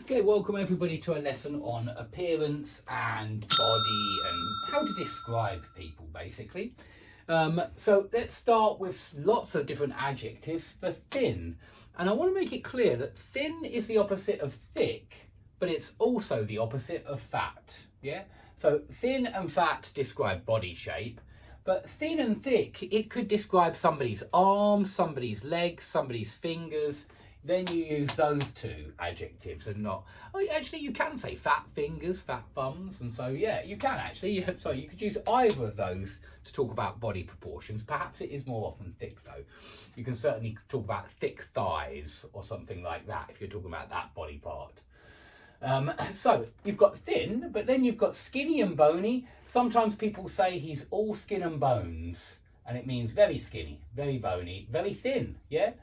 Okay, welcome everybody to a lesson on appearance and body and how to describe people, basically. So let's start with lots of different adjectives for thin. And I want to make it clear that thin is the opposite of thick, but it's also the opposite of fat. Yeah. So thin and fat describe body shape, but thin and thick, it could describe somebody's arms, somebody's legs, somebody's fingers. Then you use those two adjectives and not, oh, actually you can say fat fingers, fat thumbs, and so yeah, you can actually, so you could use either of those to talk about body proportions. Perhaps it is more often thick though. You can certainly talk about thick thighs or something like that if you're talking about that body part. So you've got thin, but then you've got skinny and bony. Sometimes people say he's all skin and bones, and it means very skinny, very bony, very thin, yeah?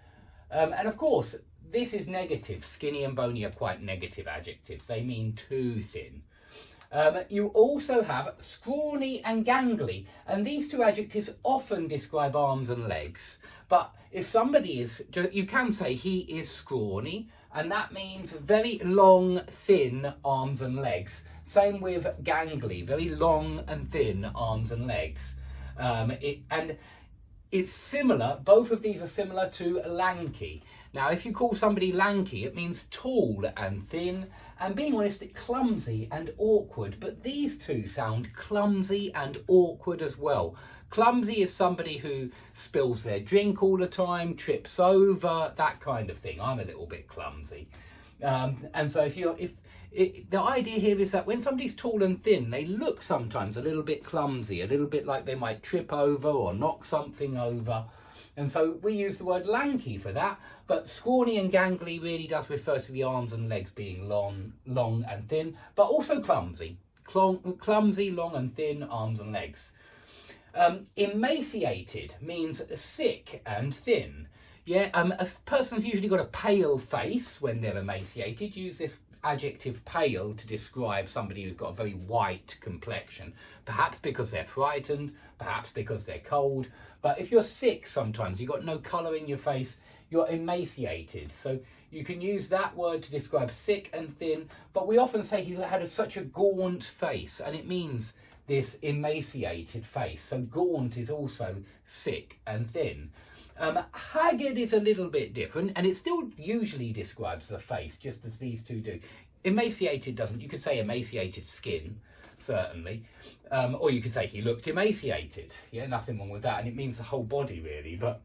And of course, this is negative. Skinny and bony are quite negative adjectives. They mean too thin. You also have scrawny and gangly, and these two adjectives often describe arms and legs. But if somebody is, you can say he is scrawny, and that means very long, thin arms and legs. Same with gangly, very long and thin arms and legs. It's similar, both of these are similar to lanky. Now, if you call somebody lanky, it means tall and thin, and being honest, clumsy and awkward. But these two sound clumsy and awkward as well. Clumsy is somebody who spills their drink all the time, trips over, that kind of thing. I'm a little bit clumsy. And so the idea here is that when somebody's tall and thin, they look sometimes a little bit clumsy, a little bit like they might trip over or knock something over. And so we use the word lanky for that, but scrawny and gangly really does refer to the arms and legs being long and thin, but also clumsy. Clumsy, long and thin arms and legs. Emaciated means sick and thin. Yeah, a person's usually got a pale face when they're emaciated. Use this adjective pale to describe somebody who's got a very white complexion, perhaps because they're frightened, perhaps because they're cold. But if you're sick, sometimes you've got no colour in your face, you're emaciated. So you can use that word to describe sick and thin, but we often say he had such a gaunt face, and it means this emaciated face. So gaunt is also sick and thin. Haggard is a little bit different, and it still usually describes the face, just as these two do. Emaciated doesn't. You could say emaciated skin, certainly, or you could say he looked emaciated. Yeah, nothing wrong with that, and it means the whole body really. But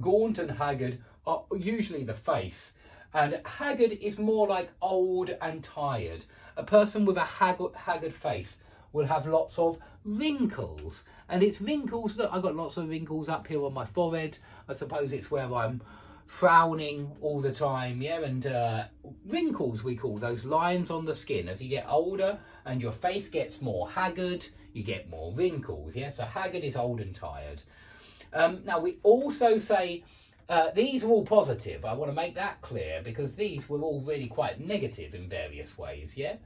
gaunt and haggard are usually the face, and haggard is more like old and tired. A person with a haggard face will have lots of wrinkles, and it's wrinkles. Look, I've got lots of wrinkles up here on my forehead. I suppose it's where I'm frowning all the time, yeah. And wrinkles, we call those lines on the skin. As you get older and your face gets more haggard, you get more wrinkles, yeah. So haggard is old and tired. Now we also say these are all positive. I want to make that clear, because these were all really quite negative in various ways, yeah.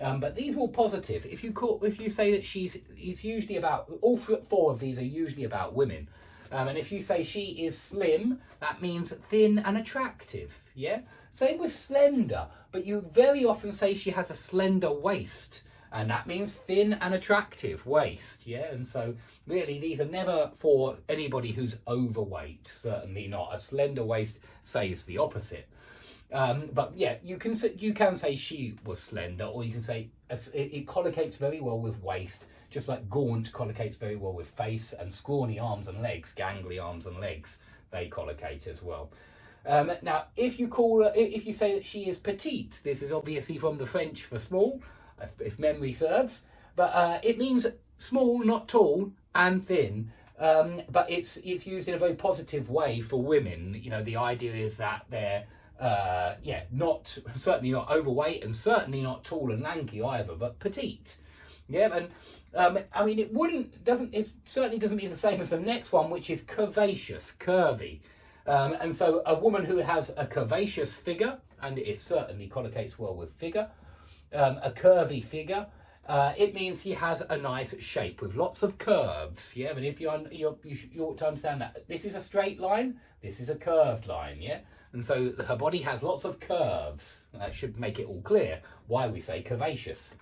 But these are all positive. If you say that it's usually about, all four of these are usually about women. And if you say she is slim, that means thin and attractive, yeah? Same with slender, but you very often say she has a slender waist, and that means thin and attractive waist, yeah? And so really these are never for anybody who's overweight, certainly not. A slender waist says the opposite. But yeah, you can say she was slender, or you can say it collocates very well with waist, just like gaunt collocates very well with face, and scrawny arms and legs, gangly arms and legs, they collocate as well. Now, if you say that she is petite, this is obviously from the French for small, if memory serves, but it means small, not tall, and thin. But it's used in a very positive way for women. You know, the idea is that they're certainly not overweight, and certainly not tall and lanky either, but petite. Yeah, and I mean, it certainly doesn't mean the same as the next one, which is curvaceous, curvy. And so a woman who has a curvaceous figure, and it certainly collocates well with figure, a curvy figure, It means he has a nice shape with lots of curves. Yeah, but if you ought to understand that this is a straight line, this is a curved line. Yeah, and so her body has lots of curves. That should make it all clear why we say curvaceous.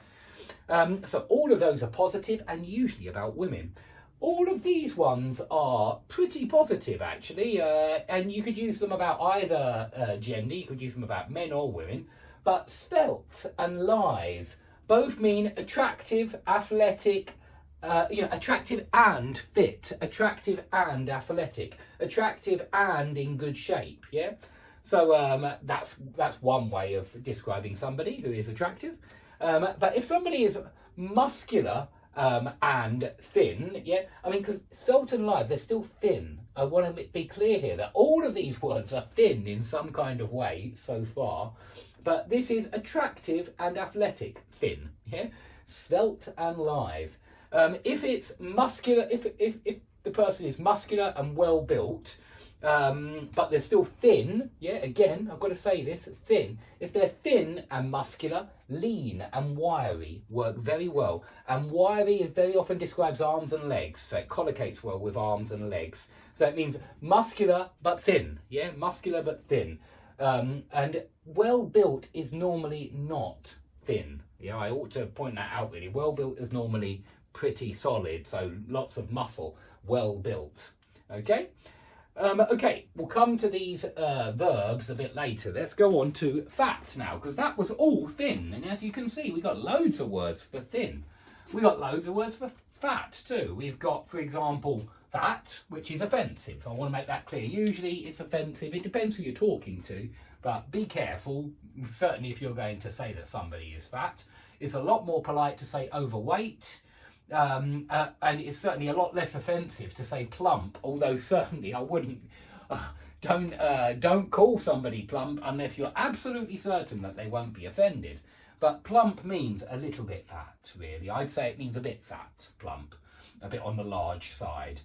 So all of those are positive and usually about women. All of these ones are pretty positive actually, and you could use them about either gender. You could use them about men or women. But svelte and lithe both mean attractive, athletic, attractive and fit, attractive and athletic, attractive and in good shape. Yeah, so that's one way of describing somebody who is attractive. But if somebody is muscular and thin, yeah, I mean, because svelte and lithe, they're still thin. I want to be clear here that all of these words are thin in some kind of way so far. But this is attractive and athletic, thin, yeah? Svelte and lithe. If it's muscular, if the person is muscular and well built, but they're still thin, yeah, again, I've got to say this, thin. If they're thin and muscular, lean and wiry work very well. And wiry very often describes arms and legs, so it collocates well with arms and legs. So it means muscular but thin, yeah, muscular but thin. And well built is normally not thin. Yeah, I ought to point that out really. Well built is normally pretty solid, so lots of muscle, well built. Okay. Okay, we'll come to these verbs a bit later. Let's go on to fat now, because that was all thin. And as you can see, we got loads of words for thin. We got loads of words for fat too. We've got, for example, fat, which is offensive. I want to make that clear. Usually it's offensive. It depends who you're talking to, but be careful. Certainly if you're going to say that somebody is fat, it's a lot more polite to say overweight. And it's certainly a lot less offensive to say plump, although certainly I wouldn't, don't call somebody plump unless you're absolutely certain that they won't be offended. But plump means a little bit fat, really. I'd say it means a bit fat, plump, a bit on the large side.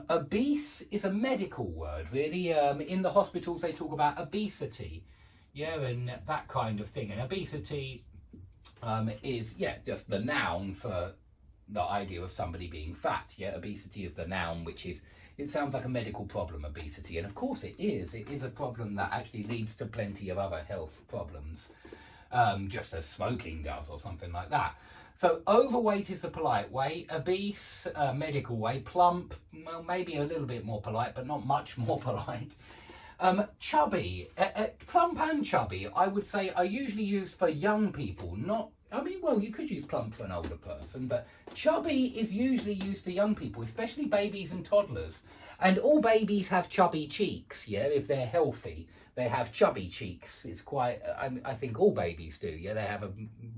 Obese is a medical word, really. In the hospitals they talk about obesity, yeah, and that kind of thing. And obesity is, yeah, just the noun for the idea of somebody being fat. Yeah, obesity is the noun, which is, it sounds like a medical problem, obesity, and of course it is a problem that actually leads to plenty of other health problems, just as smoking does or something like that. So overweight is the polite way, obese, medical way, plump, well, maybe a little bit more polite, but not much more polite. Chubby, plump and chubby, I would say, are usually used for young people, not, I mean, well, you could use plump for an older person, but chubby is usually used for young people, especially babies and toddlers. And all babies have chubby cheeks, yeah, if they're healthy. They have chubby cheeks. It's quite, I think all babies do, yeah, they have a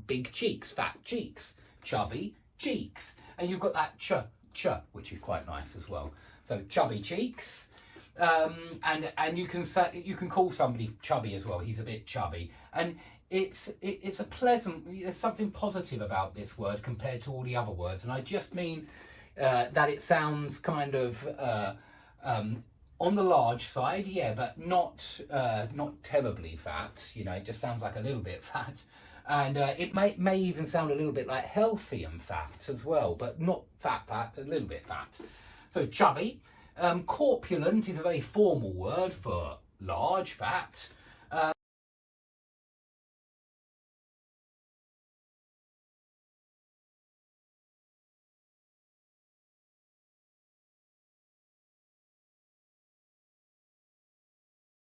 big cheeks, fat cheeks, chubby cheeks. And you've got that ch, which is quite nice as well. So chubby cheeks. And you can say, you can call somebody chubby as well. He's a bit chubby. And it's a pleasant, there's something positive about this word compared to all the other words, and I just mean that it sounds kind of on the large side, yeah, but not terribly fat. You know, it just sounds like a little bit fat, and it may even sound a little bit like healthy and fat as well, but not fat, a little bit fat. So chubby. Corpulent is a very formal word for large, fat.